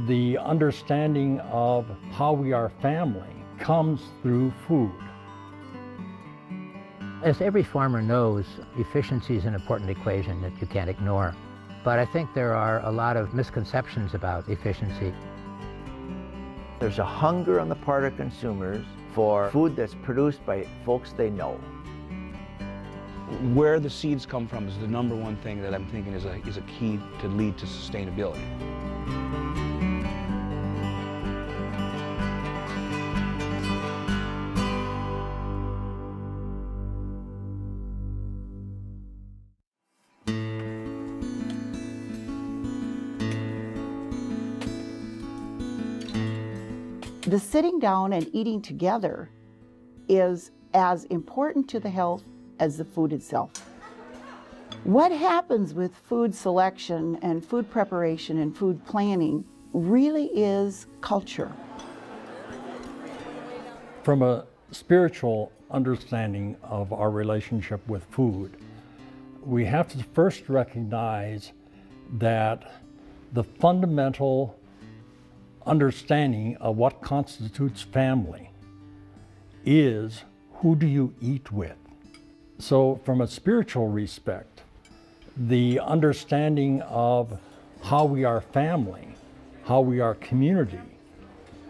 The understanding of how we are family comes through food. As every farmer knows, efficiency is an important equation that you can't ignore. But I think there are a lot of misconceptions about efficiency. There's a hunger on the part of consumers for food that's produced by folks they know. Where the seeds come from is the number one thing that I'm thinking is a key to lead to sustainability. The sitting down and eating together is as important to the health as the food itself. What happens with food selection and food preparation and food planning really is culture. From a spiritual understanding of our relationship with food, we have to first recognize that the fundamental understanding of what constitutes family is who do you eat with. So from a spiritual respect, the understanding of how we are family, how we are community,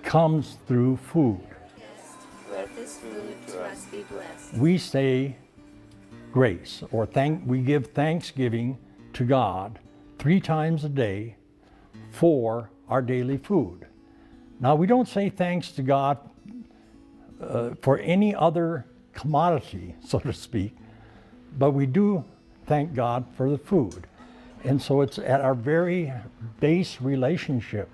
comes through food. Let this food to us be blessed. We say grace, or we give thanksgiving to God 3 times a day for our daily food. Now, we don't say thanks to God for any other commodity, so to speak, but we do thank God for the food. And so it's at our very base relationship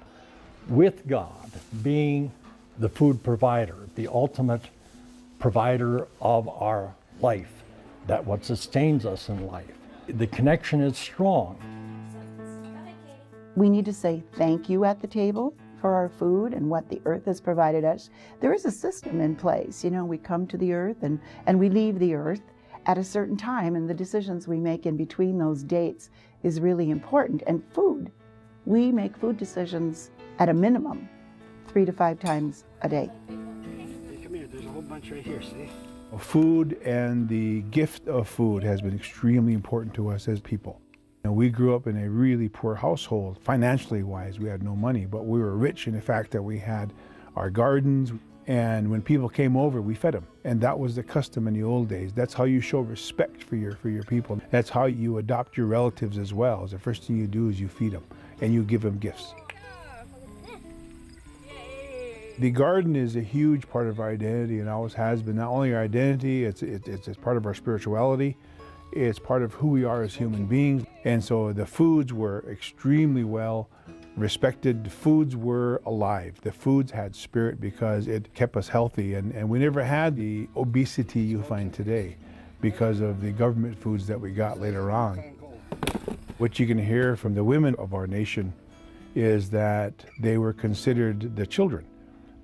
with God, being the food provider, the ultimate provider of our life, that what sustains us in life. The connection is strong. We need to say thank you at the table for our food and what the earth has provided us. There is a system in place. You know, we come to the earth and we leave the earth at a certain time, and the decisions we make in between those dates is really important. And food, we make food decisions at a minimum 3 to 5 times a day. Hey, come here, there's a whole bunch right here, see? Food and the gift of food has been extremely important to us as people. And we grew up in a really poor household. Financially wise, we had no money, but we were rich in the fact that we had our gardens, and when people came over, we fed them. And that was the custom in the old days. That's how you show respect for your people. That's how you adopt your relatives as well. The first thing you do is you feed them and you give them gifts. The garden is a huge part of our identity and always has been. Not only our identity, it's part of our spirituality. It's part of who we are as human beings. And so the foods were extremely well respected. The foods were alive. The foods had spirit because it kept us healthy. And we never had the obesity you find today because of the government foods that we got later on. What you can hear from the women of our nation is that they were considered the children.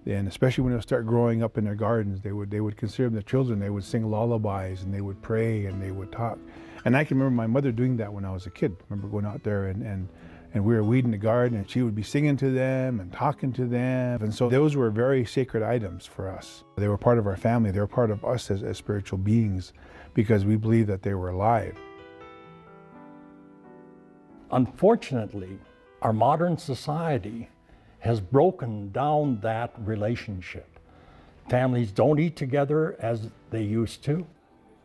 And especially when they start growing up in their gardens, they would consider them the children. They would sing lullabies and they would pray and they would talk. And I can remember my mother doing that when I was a kid. I remember going out there and we were weeding the garden and she would be singing to them and talking to them. And so those were very sacred items for us. They were part of our family. They were part of us as spiritual beings because we believed that they were alive. Unfortunately, our modern society has broken down that relationship. Families don't eat together as they used to.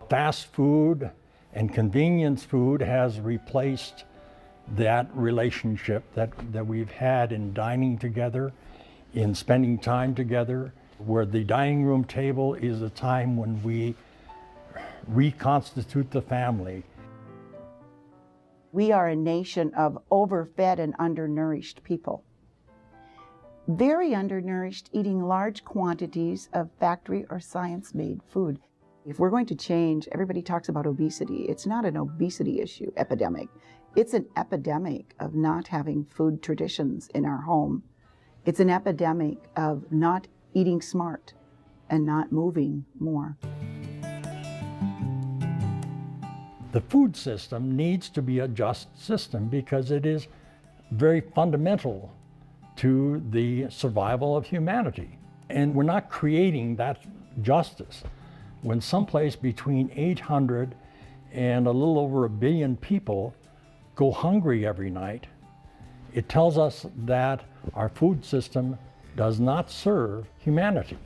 Fast food and convenience food has replaced that relationship that we've had in dining together, in spending time together, where the dining room table is a time when we reconstitute the family. We are a nation of overfed and undernourished people. Very undernourished, eating large quantities of factory or science-made food. If we're going to change, everybody talks about obesity. It's not an obesity epidemic. It's an epidemic of not having food traditions in our home. It's an epidemic of not eating smart and not moving more. The food system needs to be a just system because it is very fundamental to the survival of humanity. And we're not creating that justice. When someplace between 800 and a little over 1 billion people go hungry every night, it tells us that our food system does not serve humanity.